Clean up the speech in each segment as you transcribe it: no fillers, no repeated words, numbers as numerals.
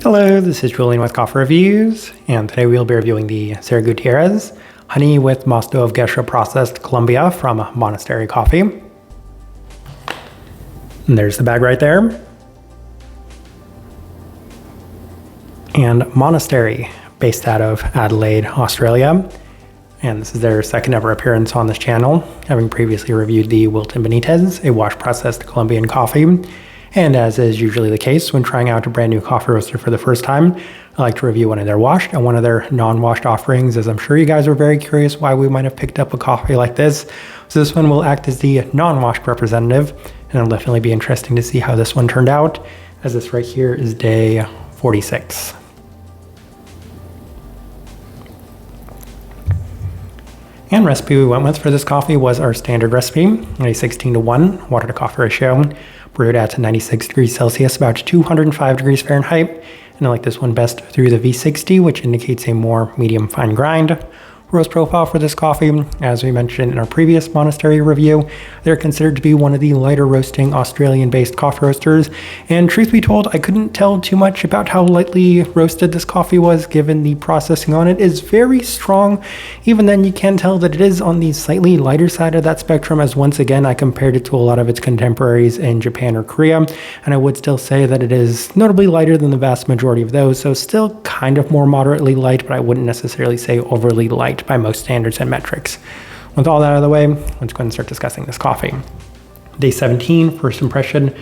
Hello, this is Julian with Coffee Reviews, and today we'll be reviewing the Sara Gutierrez Honey with Mosto of Gesha Processed Colombia from Monastery Coffee. And there's the bag right there. And Monastery, based out of Adelaide, Australia. And this is their second ever appearance on this channel, having previously reviewed the Wilton Benitez, a wash processed Colombian coffee. And as is usually the case when trying out a brand new coffee roaster for the first time, I like to review one of their washed and one of their non-washed offerings, as I'm sure you guys are very curious why we might have picked up a coffee like this. So this one will act as the non-washed representative, and it'll definitely be interesting to see how this one turned out, as this right here is day 46. And recipe we went with for this coffee was our standard recipe, a 16:1 water to coffee ratio, brewed at 96 degrees Celsius, about 205 degrees Fahrenheit. And I like this one best through the V60, which indicates a more medium fine grind. Roast profile for this coffee, as we mentioned in our previous Monastery review, they're considered to be one of the lighter roasting Australian-based coffee roasters, and truth be told, I couldn't tell too much about how lightly roasted this coffee was, given the processing on it is very strong. Even then, you can tell that it is on the slightly lighter side of that spectrum, as once again, I compared it to a lot of its contemporaries in Japan or Korea, and I would still say that it is notably lighter than the vast majority of those, so still kind of more moderately light, but I wouldn't necessarily say overly light by most standards and metrics. With all that out of the way, let's go ahead and start discussing this coffee. Day 17, first impression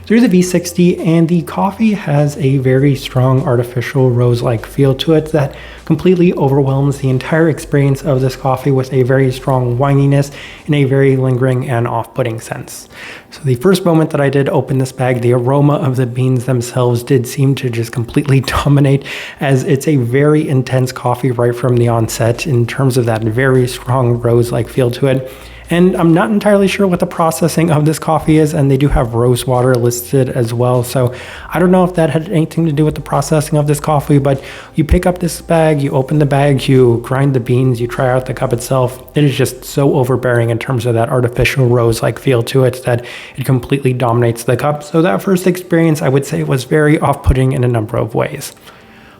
through the V60, and the coffee has a very strong artificial rose-like feel to it that completely overwhelms the entire experience of this coffee with a very strong wininess in a very lingering and off-putting sense. So the first moment that I did open this bag, the aroma of the beans themselves did seem to just completely dominate, as it's a very intense coffee right from the onset in terms of that very strong rose-like feel to it. And I'm not entirely sure what the processing of this coffee is, and they do have rose water listed as well. So I don't know if that had anything to do with the processing of this coffee, but you pick up this bag, you open the bag, you grind the beans, you try out the cup itself. It is just so overbearing in terms of that artificial rose-like feel to it that it completely dominates the cup. So that first experience, I would say, was very off-putting in a number of ways.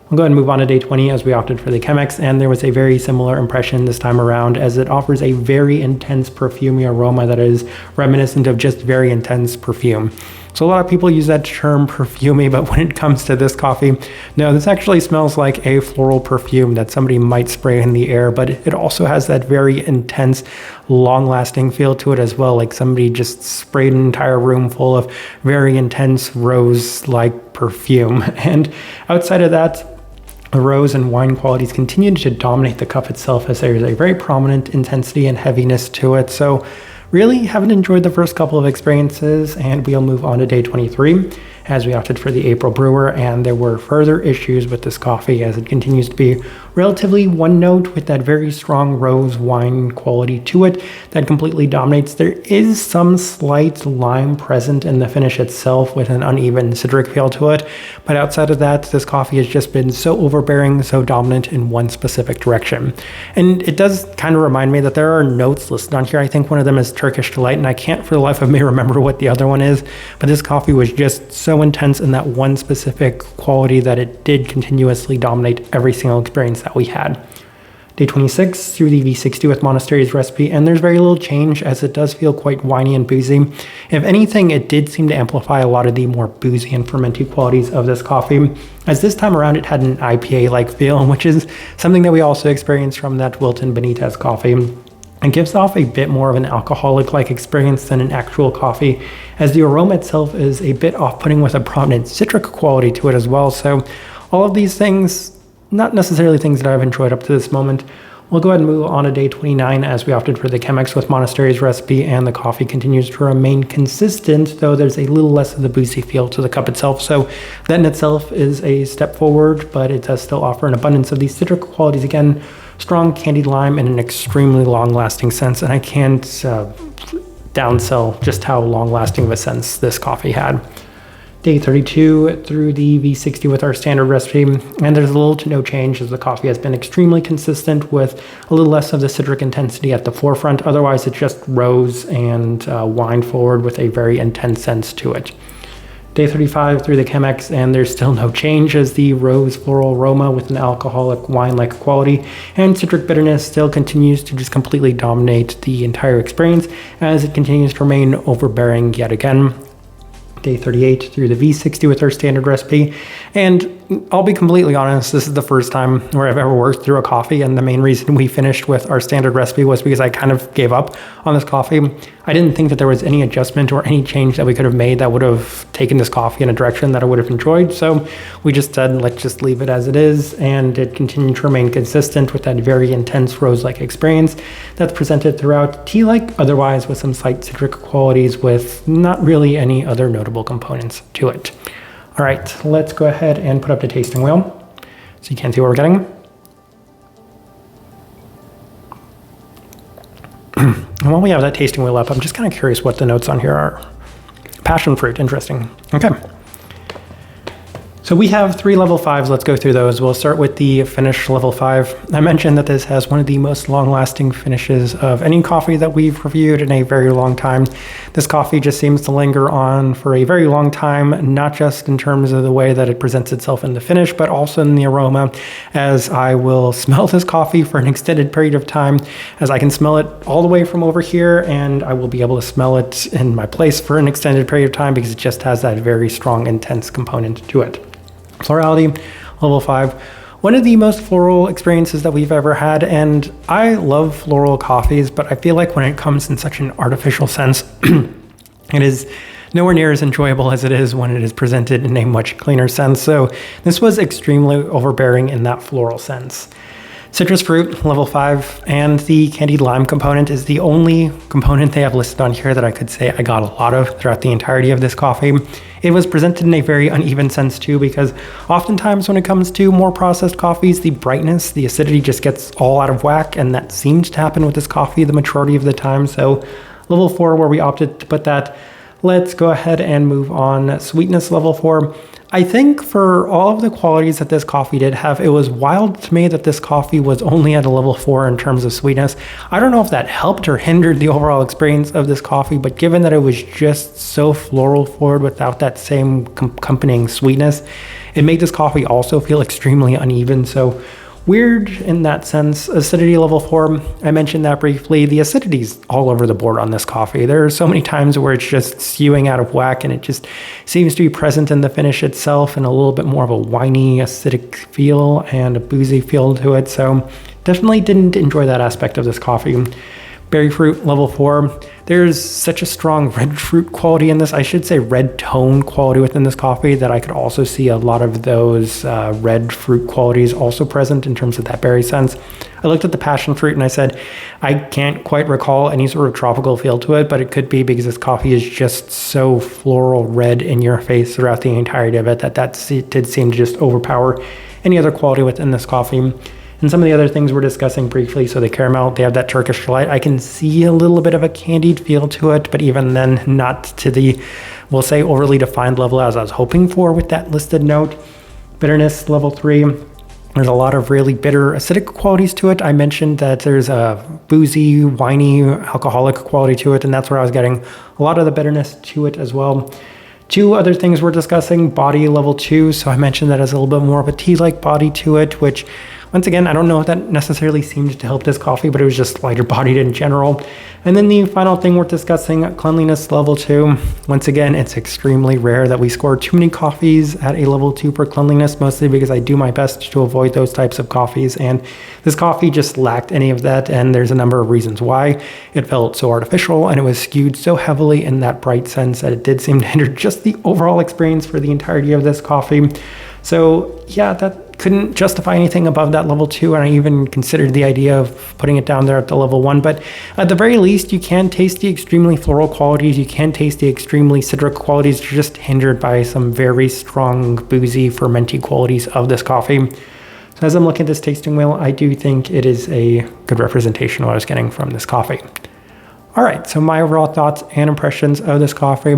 We'll go ahead and move on to day 20 as we opted for the Chemex, and there was a very similar impression this time around, as it offers a very intense perfumey aroma that is reminiscent of just very intense perfume. So a lot of people use that term perfumey, but when it comes to this coffee, no, this actually smells like a floral perfume that somebody might spray in the air, but it also has that very intense, long-lasting feel to it as well, like somebody just sprayed an entire room full of very intense rose-like perfume. And outside of that, the rose and wine qualities continue to dominate the cup itself, as there is a very prominent intensity and heaviness to it. So really haven't enjoyed the first couple of experiences, and we'll move on to day 23 as we opted for the April brewer, and there were further issues with this coffee as it continues to be relatively one note with that very strong rose wine quality to it that completely dominates. There is some slight lime present in the finish itself with an uneven citric feel to it, but outside of that, this coffee has just been so overbearing, so dominant in one specific direction. And it does kind of remind me that there are notes listed on here. I think one of them is Turkish Delight, and I can't for the life of me remember what the other one is, but this coffee was just so intense in that one specific quality that it did continuously dominate every single experience that we had. Day 26 through the V60 with Monastery's recipe, and there's very little change as it does feel quite winey and boozy. If anything, it did seem to amplify a lot of the more boozy and fermenty qualities of this coffee, as this time around it had an IPA-like feel, which is something that we also experienced from that Wilton Benitez coffee. It gives off a bit more of an alcoholic-like experience than an actual coffee, as the aroma itself is a bit off-putting with a prominent citric quality to it as well. So all of these things, not necessarily things that I've enjoyed up to this moment. We'll go ahead and move on to day 29 as we opted for the Chemex with Monastery's recipe, and the coffee continues to remain consistent, though there's a little less of the boozy feel to the cup itself. So that in itself is a step forward, but it does still offer an abundance of these citric qualities again, strong candied lime in an extremely long-lasting sense, and I can't downsell just how long-lasting of a sense this coffee had. Day 32 through the V60 with our standard recipe, and there's little to no change as the coffee has been extremely consistent with a little less of the citric intensity at the forefront. Otherwise, it's just rose and wine forward with a very intense sense to it. Day 35 through the Chemex, and there's still no change as the rose floral aroma with an alcoholic wine-like quality and citric bitterness still continues to just completely dominate the entire experience as it continues to remain overbearing yet again. Day 38 through the V60 with our standard recipe. And I'll be completely honest, this is the first time where I've ever worked through a coffee, and the main reason we finished with our standard recipe was because I kind of gave up on this coffee. I didn't think that there was any adjustment or any change that we could have made that would have taken this coffee in a direction that I would have enjoyed. So we just said, let's just leave it as it is, and it continued to remain consistent with that very intense rose-like experience that's presented throughout, tea-like otherwise with some slight citric qualities with not really any other notable components to it. All right, let's go ahead and put up the tasting wheel so you can see what we're getting. And while we have that tasting wheel up, I'm just kind of curious what the notes on here are. Passion fruit, interesting. Okay. So we have 3 level 5s. Let's go through those. We'll start with the finish level 5. I mentioned that this has one of the most long-lasting finishes of any coffee that we've reviewed in a very long time. This coffee just seems to linger on for a very long time, not just in terms of the way that it presents itself in the finish, but also in the aroma, as I will smell this coffee for an extended period of time, as I can smell it all the way from over here, and I will be able to smell it in my place for an extended period of time because it just has that very strong, intense component to it. Florality, level 5. One of the most floral experiences that we've ever had, and I love floral coffees, but I feel like when it comes in such an artificial sense, it is nowhere near as enjoyable as it is when it is presented in a much cleaner sense. So this was extremely overbearing in that floral sense. Citrus fruit, level 5, and the candied lime component is the only component they have listed on here that I could say I got a lot of throughout the entirety of this coffee. It was presented in a very uneven sense too, because oftentimes when it comes to more processed coffees, the brightness, the acidity just gets all out of whack, and that seems to happen with this coffee the majority of the time. So level 4, where we opted to put that. Let's go ahead and move on. Sweetness, level 4. I think for all of the qualities that this coffee did have, it was wild to me that this coffee was only at a level 4 in terms of sweetness. I don't know if that helped or hindered the overall experience of this coffee, but given that it was just so floral forward without that same accompanying sweetness, it made this coffee also feel extremely uneven. So weird in that sense. Acidity level 4, I mentioned that briefly. The acidity's all over the board on this coffee. There are so many times where it's just skewing out of whack, and it just seems to be present in the finish itself and a little bit more of a winey, acidic feel and a boozy feel to it. So definitely didn't enjoy that aspect of this coffee. Berry fruit, level 4. There's such a strong red fruit quality in this. I should say red tone quality within this coffee that I could also see a lot of those red fruit qualities also present in terms of that berry sense. I looked at the passion fruit and I said, I can't quite recall any sort of tropical feel to it, but it could be because this coffee is just so floral red in your face throughout the entirety of it that did seem to just overpower any other quality within this coffee. And some of the other things we're discussing briefly, so the caramel, they have that Turkish delight. I can see a little bit of a candied feel to it, but even then, not to the, we'll say, overly defined level as I was hoping for with that listed note. Bitterness, level 3. There's a lot of really bitter, acidic qualities to it. I mentioned that there's a boozy, winey, alcoholic quality to it, and that's where I was getting a lot of the bitterness to it as well. 2 other things we're discussing, body, level 2. So I mentioned that as a little bit more of a tea-like body to it, which once again, I don't know if that necessarily seemed to help this coffee, but it was just lighter bodied in general. And then the final thing we're discussing, cleanliness, level 2. Once again, it's extremely rare that we score too many coffees at a level 2 for cleanliness, mostly because I do my best to avoid those types of coffees. And this coffee just lacked any of that. And there's a number of reasons why. It felt so artificial and it was skewed so heavily in that bright sense that it did seem to hinder just the overall experience for the entirety of this coffee. So yeah, that couldn't justify anything above that level 2, and I even considered the idea of putting it down there at the level 1. But at the very least, you can taste the extremely floral qualities, you can taste the extremely citric qualities, just hindered by some very strong boozy, fermenty qualities of this coffee. So as I'm looking at this tasting wheel, I do think it is a good representation of what I was getting from this coffee. All right, so my overall thoughts and impressions of this coffee.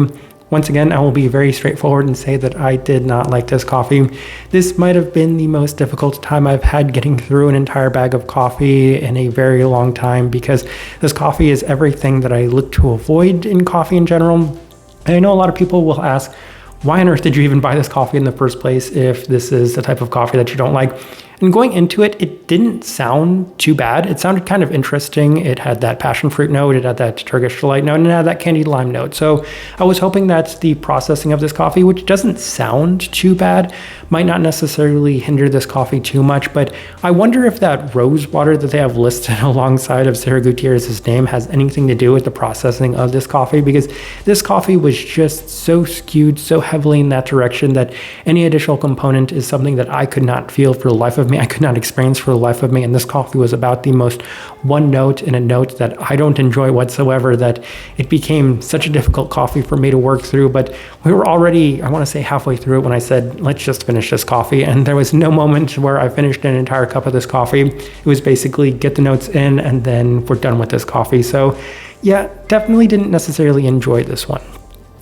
Once again, I will be very straightforward and say that I did not like this coffee. This might have been the most difficult time I've had getting through an entire bag of coffee in a very long time, because this coffee is everything that I look to avoid in coffee in general. And I know a lot of people will ask, why on earth did you even buy this coffee in the first place if this is the type of coffee that you don't like? And going into it, it didn't sound too bad. It sounded kind of interesting. It had that passion fruit note, it had that Turkish delight note, and it had that candied lime note. So I was hoping that the processing of this coffee, which doesn't sound too bad, might not necessarily hinder this coffee too much. But I wonder if that rose water that they have listed alongside of Sara Gutierrez's name has anything to do with the processing of this coffee, because this coffee was just so skewed so heavily in that direction that any additional component is something that I could not feel for the life of me. I could not experience for the life of me. And this coffee was about the most one note in a note that I don't enjoy whatsoever, that it became such a difficult coffee for me to work through. But we were already, I want to say, halfway through it when I said, let's just finish this coffee. And there was no moment where I finished an entire cup of this coffee. It was basically get the notes in and then we're done with this coffee. So yeah, definitely didn't necessarily enjoy this one.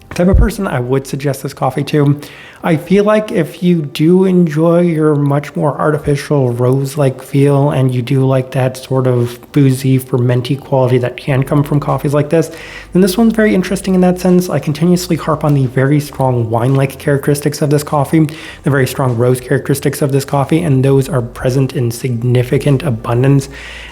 Type of person I would suggest this coffee to. I feel like if you do enjoy your much more artificial rose-like feel and you do like that sort of boozy, fermenty quality that can come from coffees like this, then this one's very interesting in that sense. I continuously harp on the very strong wine-like characteristics of this coffee, the very strong rose characteristics of this coffee, and those are present in significant abundance.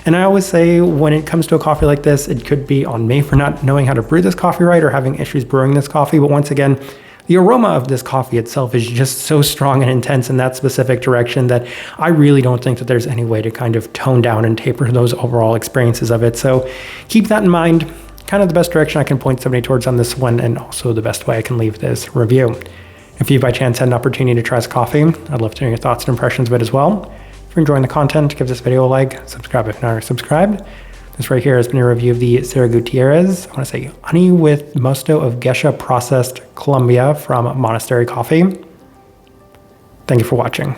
And I always say when it comes to a coffee like this, it could be on me for not knowing how to brew this coffee right or having issues brewing this coffee. But once again, the aroma of this coffee itself is just so strong and intense in that specific direction that I really don't think that there's any way to kind of tone down and taper those overall experiences of it. So keep that in mind. Kind of the best direction I can point somebody towards on this one, and also the best way I can leave this review. If you by chance had an opportunity to try this coffee, I'd love to hear your thoughts and impressions of it as well. If you're enjoying the content, give this video a like, subscribe if you're not already subscribed. This right here has been a review of the Sara Gutierrez, I want to say honey with mosto of gesha processed Colombia from Monastery Coffee. Thank you for watching.